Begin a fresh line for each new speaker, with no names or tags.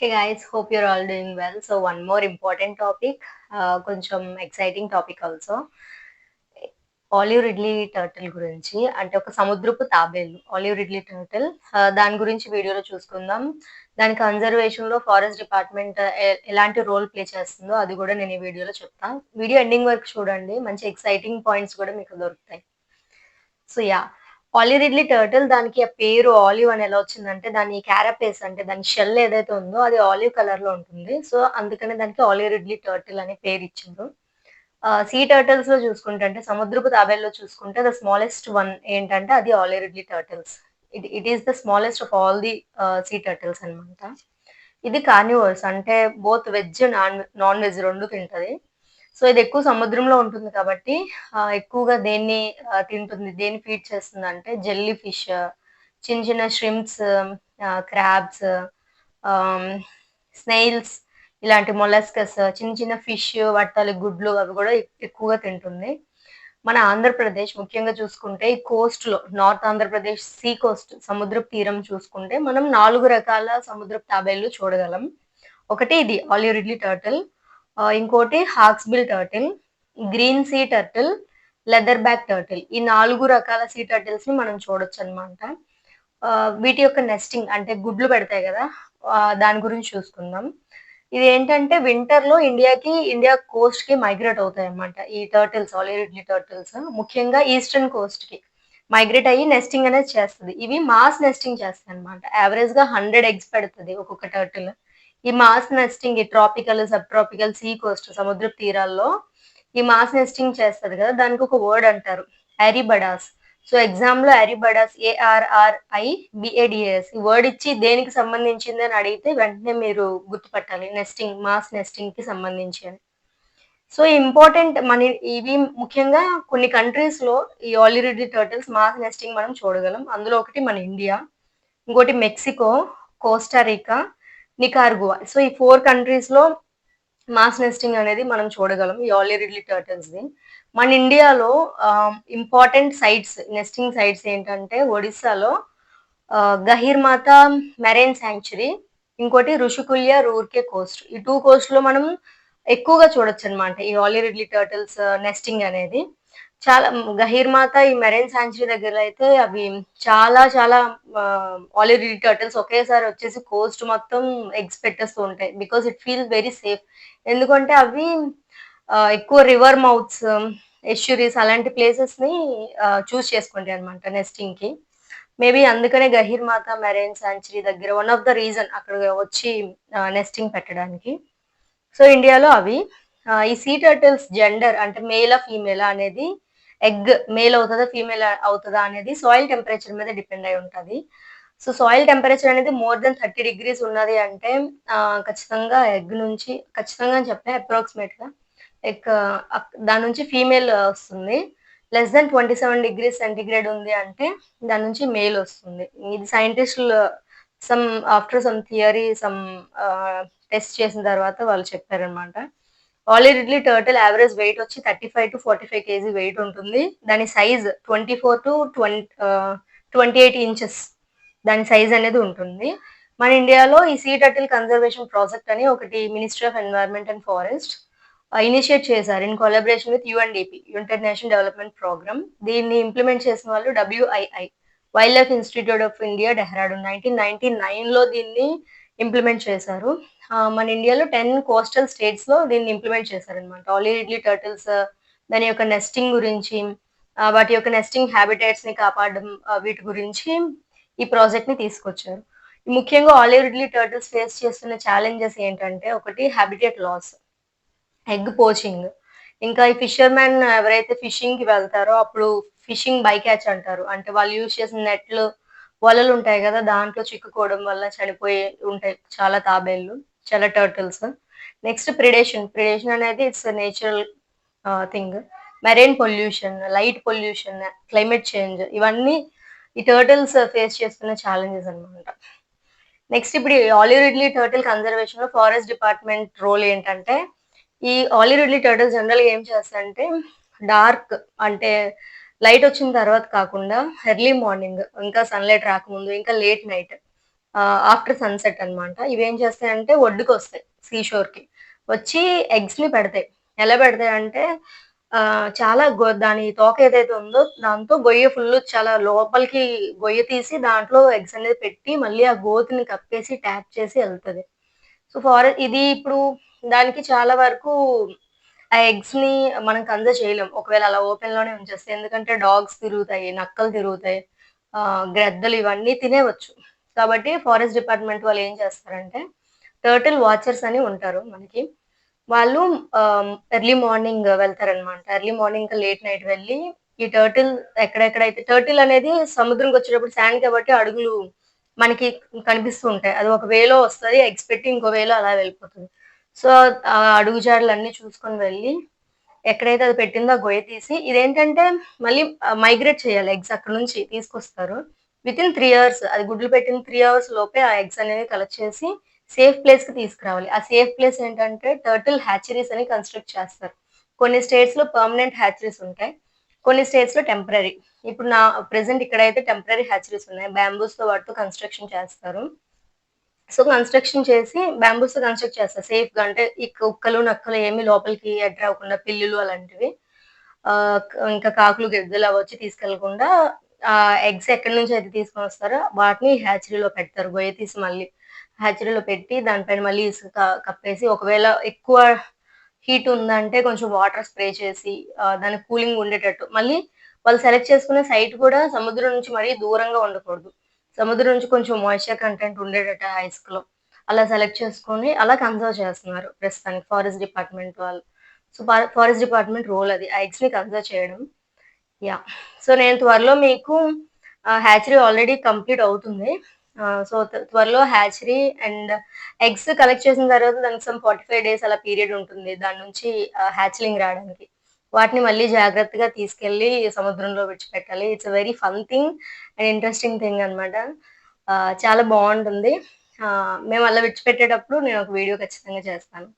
Hey guys, hope you're all doing well. So one more important topic, కొంచెం exciting topic also. Olive ridley turtle గురించి అంటే ఒక సముద్రపు తాబేలు ఆలివ్ రిడ్లీ టర్టిల్. దాని గురించి వీడియోలో చూసుకుందాం. దాని కన్జర్వేషన్‌లో ఫారెస్ట్ డిపార్ట్‌మెంట్ ఎలాంటి రోల్ ప్లే చేస్తుందో అది కూడా నేను ఈ వీడియోలో చెప్తా. వీడియో ఎండింగ్ వరకు చూడండి. మంచి ఎక్సైటింగ్ పాయింట్స్ కూడా మీకు దొరుకుతాయి. So yeah! Olive ridley turtle దానికి ఆ పేరు ఆలివ్ అని ఎలా వచ్చిందంటే దాని క్యారపేస్ అంటే దాని షెల్ ఏదైతే ఉందో అది ఆలివ్ కలర్‌లో ఉంటుంది. సో అందుకనే దానికి ఆలివ్ రిడ్లీ టర్టిల్ అనే పేరిచ్చారు. సీ టర్టిల్స్‌లో చూసుకుంటే అంటే సముద్రపు తాబేలులో చూసుకుంటే ద స్మాలెస్ట్ వన్ ఏంటంటే అది olive Ridley turtles. It is the smallest of all the sea turtles అన్నమాట. ఇది కార్నివోరస్ అంటే బోత్ వెజ్, నాన్ వెజ్ 2 తింటది. సో ఇది ఎక్కువ సముద్రంలో ఉంటుంది కాబట్టి ఎక్కువగా దేన్ని తింటుంది, దేన్ని ఫీడ్ చేస్తుందంటే జెల్లీ ఫిష్, చిన్న చిన్న ష్రింప్స్, క్రాబ్స్, ఆహ్, స్నేయిల్స్ ఇలాంటి మొలస్కస్, చిన్న చిన్న ఫిష్, వాటి తాలూకు గుడ్లు అవి కూడా ఎక్కువగా తింటుంది. మన ఆంధ్రప్రదేశ్ ముఖ్యంగా చూసుకుంటే ఈ కోస్ట్‌లో నార్త్ ఆంధ్రప్రదేశ్ సీ కోస్ట్ సముద్రపు తీరం చూసుకుంటే మనం 4 రకాల సముద్రపు తాబేళ్లు చూడగలం. ఒకటి ఇది ఆలివ్ రిడ్లీ టర్టిల్, ఇంకోటి hawksbill turtle, green sea turtle, leatherback turtle. ఈ 4 రకాల సీ టర్టిల్స్‌ని మనం చూడొచ్చనమాట. వీటి యొక్క నెస్టింగ్ అంటే గుడ్లు పెడతాయి గదా! దాని గురించి చూసుకుందాం. ఇదేంటంటే వింటర్‌లో ఇండియా కోస్ట్‌కి మైగ్రేట్ అవుతాయన్నమాట. ఈ టర్టిల్స్ ఆలివ్ రిడ్లీ టర్టిల్స్ ముఖ్యంగా ఈస్టర్న్ కోస్ట్‌కి మైగ్రేట్ అయ్యి నెస్టింగ్ అనేది చేస్తది. ఇవి మాస్ నెస్టింగ్ చేస్తాయన్నమాట. యావరేజ్‌గా 100 ఎగ్స్ పెడతది ఒక్కొక్క టర్టిల్. ఈ మాస్ నెస్టింగ్ ఈ tropical, sub tropical, sea coast సముద్రపు తీరాల్లో ఈ మాస్ నెస్టింగ్ చేస్తది కదా! దానికి ఒక వర్డ్ అంటారు. యారిబడాస్. సో ఎగ్జామ్‌లో యారిబడాస్ ఏఆర్ఆర్ఐబిఏడిఏఎస్ ఈ వర్డ్ ఇచ్చి దేనికి సంబంధించింది అని అడిగితే వెంటనే మీరు గుర్తుపట్టాలి. నెస్టింగ్, మాస్ నెస్టింగ్‌కి సంబంధించి అని. సో ఇంపార్టెంట్ ఇవి ముఖ్యంగా కొన్ని కంట్రీస్‌లో ఈ olive Ridley turtles mass nesting మనం చూడగలం. అందులో ఒకటి మన ఇండియా, ఇంకోటి మెక్సికో, కోస్టారికా, నికార్గువా. సో ఈ 4 కంట్రీస్‌లో మాస్ నెస్టింగ్ అనేది మనం చూడగలం ఈ ఆలివ్ రిడ్లీ టర్టిల్స్‌ది. మన ఇండియాలో ఇంపార్టెంట్ సైట్స్ నెస్టింగ్ సైట్స్ ఏంటంటే ఒడిస్సాలో గహీర్మాత మెరైన్ శాంక్చురీ, ఇంకోటి రుషికుల్య, రూర్కే కోస్ట్. ఈ 2 కోస్ట్‌లో మనం ఎక్కువగా చూడొచ్చనమాట ఈ ఆలివ్ రిడ్లీ టర్టిల్స్ నెస్టింగ్ అనేది. చాలా గహీర్మాత ఈ మెరైన్ శాంక్చురీ దగ్గర అయితే అవి చాలా చాలా ఆలివ్ రిడ్లీ టర్టిల్స్ ఒకేసారి వచ్చేసి కోస్ట్ మొత్తం ఎగ్స్ పెట్టేస్తూ ఉంటాయి. Because it feels very safe. ఎందుకంటే అవి ఎక్కువ రివర్ మౌత్స్, ఎస్చురీస్ అలాంటి ప్లేసెస్‌ని చూజ్ చేసుకుంటాయన్నమాట నెస్టింగ్‌కి. మేబీ అందుకనే గహీర్మాత మెరైన్ శాంక్చురీ దగ్గర వన్ ఆఫ్ ద రీజన్ అక్కడ వచ్చి నెస్టింగ్ పెట్టడానికి. సో ఇండియాలో అవి. ఈ సీ టర్టిల్స్ జెండర్ అంటే మేలా, ఫీమేలా అనేది ఎగ్ మేల్ అవుతదా, ఫీమేల్ అవుతదా అనేది సాయిల్ టెంపరేచర్ మీద డిపెండ్ అయి ఉంటది. సో సాయిల్ టెంపరేచర్ అనేది మోర్ దెన్ 30 డిగ్రీస్ ఉన్నది అంటే ఖచ్చితంగా ఎగ్ నుంచి ఖచ్చితంగా అని చెప్పలే అప్రాక్సిమేట్‌గా లైక్ దాని నుంచి ఫీమేల్ వస్తుంది. లెస్ దెన్ 27 డిగ్రీస్ సెంటిగ్రేడ్ ఉంది అంటే దాని నుంచి మేల్ వస్తుంది. ఇది సైంటిస్టులు some after some theory test చేసిన తర్వాత వాళ్ళు చెప్పారనమాట. Olive ridley turtle average wait వచ్చి 35-45 కేజీ వెయిట్ ఉంటుంది. దాని సైజ్ 28 ఇంచెస్ దాని సైజ్ అనేది ఉంటుంది. మన ఇండియాలో ఈ సీ టర్టిల్ కన్జర్వేషన్ ప్రాజెక్ట్ అని ఒకటి ministry of environment and forest initiate చేశారు in collaboration with UNDP United Nation development programme. దీన్ని ఇంప్లిమెంట్ చేసిన వాళ్ళు WII wildlife institute of India Dehradun 1999లో దీన్ని ఇంప్లిమెంట్ చేశారు. మన ఇండియాలో 10 కోస్టల్ స్టేట్స్‌లో దీన్ని ఇంప్లిమెంట్ చేశారనమాట. ఆలివ్ రిడ్లీ టర్టిల్స్ దాని యొక్క నెస్టింగ్ గురించి, వాటి యొక్క నెస్టింగ్ హ్యాబిటాట్స్‌ని కాపాడడం వీటి గురించి ఈ ప్రాజెక్ట్‌ని తీసుకొచ్చారు. ముఖ్యంగా ఆలివ్ రిడ్లీ టర్టిల్స్ ఫేస్ చేస్తున్న ఛాలెంజెస్ ఏంటంటే ఒకటి హ్యాబిటాట్ లాస్, ఎగ్ పోచింగ్. ఇంకా ఈ ఫిషర్‌మెన్ ఎవరైతే ఫిషింగ్‌కి వెళ్తారో అప్పుడు ఫిషింగ్ బై క్యాచ్ అంటారు. అంటే వాళ్ళు యూజ్ చేసిన నెట్‌లు, వలలుంటాయి గదా! దాంట్లో చిక్కుకోవడం వల్ల చనిపోయి ఉంటాయి చాలా తాబేళ్లు, చాలా టర్టిల్స్. Next predation. ప్రిడేషన్ అనేది it's a natural thing. Marine pollution, light pollution, climate change ఇవన్నీ ఈ టర్టిల్స్ ఫేస్ చేస్తున్న ఛాలెంజెస్ అన్నమాట. నెక్స్ట్ ఇప్పుడు ఈ ఆలివ్ రిడ్లీ టర్టిల్ కన్జర్వేషన్‌లో ఫారెస్ట్ డిపార్ట్‌మెంట్ రోల్ ఏంటంటే, ఈ ఆలివ్ రిడ్లీ టర్టిల్స్ జనరల్‌గా ఏం చేస్తాయంటే, డార్క్ అంటే లైట్ వచ్చిన తర్వాత కాకుండా ఎర్లీ మార్నింగ్ ఇంకా సన్‌లైట్ రాకముందు, ఇంకా లేట్ నైట్ ఆఫ్టర్ సన్‌సెట్ అనమాట. ఇవేం చేస్తాయంటే ఒడ్డుకొస్తాయి సీషోర్‌కి. వచ్చి ఎగ్స్‌ని పెడతాయి. ఎలా పెడతాయంటే చాలా దాని తోక ఏదైతే ఉందో దాంతో గొయ్య ఫుల్లు చాలా లోపలికి గొయ్య తీసి దాంట్లో ఎగ్స్ అనేది పెట్టి మళ్ళీ ఆ గోతిని కప్పేసి ట్యాప్ చేసి ఎళ్తది. సో, ఇది ఇప్పుడు దానికి చాలా వరకు ఆ ఎగ్స్‌ని మనం కన్సిడర్ చేయలేం. ఒకవేళ అలా ఓపెన్‌లోనే ఉంచేస్తే. ఎందుకంటే డాగ్స్ తిరుగుతాయి, నక్కలు తిరుగుతాయి, గ్రద్దలు ఇవన్నీ తినేవచ్చు. కాబట్టి ఫారెస్ట్ డిపార్ట్‌మెంట్ వాళ్ళు ఏం చేస్తారంటే, టర్టిల్ వాచర్స్ అని ఉంటారు మనకి. వాళ్ళు ఎర్లీ మార్నింగ్ వెళ్తారనమాట. ఎర్లీ మార్నింగ్ ఇంకా లేట్ నైట్ వెళ్ళి ఈ టర్టిల్ ఎక్కడెక్కడైతే టర్టిల్ అనేది సముద్రంకొచ్చేటప్పుడు సాండ్ కాబట్టి అడుగులు మనకి కనిపిస్తూ ఉంటాయి. అది ఒక వేలో వస్తది. ఎగ్స్ పెట్టి ఇంకో వేలో అలా వెళ్ళిపోతది. సో, ఆ అడుగుజాడలన్నీ చూసుకొని వెళ్ళి, ఎక్కడైతే అది పెట్టిందో ఆ గొయ్య తీసి ఇదేంటంటే మళ్ళీ మైగ్రేట్ చేయాలి ఎగ్స్ అక్కడి నుంచి తీసుకొస్తారు. వితిన్ 3 అవర్స్ అది గుడ్లు పెట్టిన 3 అవర్స్ లోపే ఆ ఎగ్స్ అనేవి కలెక్ట్ చేసి సేఫ్ ప్లేస్‌కి తీసుకురావాలి. ఆ సేఫ్ ప్లేస్ ఏంటంటే టర్టిల్ హ్యాచరీస్ అని కన్‌స్ట్రక్ట్ చేస్తారు. కొన్ని స్టేట్స్‌లో పర్మనెంట్ హ్యాచరీస్ ఉంటాయి. కొన్ని స్టేట్స్‌లో టెంపరరీ. ఇప్పుడు ప్రెజెంట్ ఇక్కడైతే టెంపరరీ హ్యాచరీస్ ఉన్నాయి. బాంబూస్‌తో వాటితో కన్‌స్ట్రక్షన్ చేస్తారు. సో, కన్‌స్ట్రక్షన్ చేసి బాంబూస్‌తో కన్‌స్ట్రక్ట్ చేస్తారు సేఫ్‌గా. అంటే ఈ కుక్కలు, నక్కలు ఏమి లోపలికి ఎంటర్ అవ్వకుండా పిల్లులు అలాంటివి. ఇంకా కాకులు, గెద్దలు అవొచ్చి తీసుకెళ్ళకుండా ఎగ్స్ ఎక్కడి నుంచయితే తీసుకొనొస్తారో వాటిని హ్యాచరీలో పెడతారు. గొయ్య తీసి మళ్ళీ హ్యాచరీలో పెట్టి దానిపైన మళ్ళీ ఇసుక కప్పేసి ఒకవేళ ఎక్కువ హీట్ ఉందంటే కొంచెం వాటర్ స్ప్రే చేసి దానికి కూలింగ్ ఉండేటట్టు. మళ్ళీ వాళ్ళు సెలెక్ట్ చేసుకునే సైట్ కూడా సముద్రం నుంచి మరీ దూరంగా ఉండకూడదు. సముద్రం నుంచి కొంచెం మాయిశ్చర్ కంటెంట్ ఉండేటట్టు ఆ ఇసుకలో. అలా సెలెక్ట్ చేసుకొని అలా కన్జర్వ్ చేస్తున్నారు ప్రస్తుతానికి ఫారెస్ట్ డిపార్ట్‌మెంట్ వాళ్ళు. సో, ఫారెస్ట్ డిపార్ట్‌మెంట్ రోల్ అది. ఆ ఎగ్స్‌ని కన్జర్వ్ చేయడం. యాహ్! సో, నేను త్వరలో మీకు హ్యాచరీ ఆల్రెడీ కంప్లీట్ అవుతుంది. సో, త్వరలో హ్యాచరీ అండ్ ఎగ్స్ కలెక్ట్ చేసిన తర్వాత దానికి 45 డేస్ అలా పీరియడ్ ఉంటుంది. దాని నుంచి హ్యాచ్లింగ్ రాడానికి. వాటిని మళ్ళీ జాగ్రత్తగా తీసుకెళ్ళి సముద్రంలో విడిచిపెట్టాలి. It's a very fun thing and interesting thing అన్నమాట. చాలా బావుంటుంది. మేము అలా విడిచిపెట్టేటప్పుడు నేను ఒక వీడియో ఖచ్చితంగా చేస్తాను.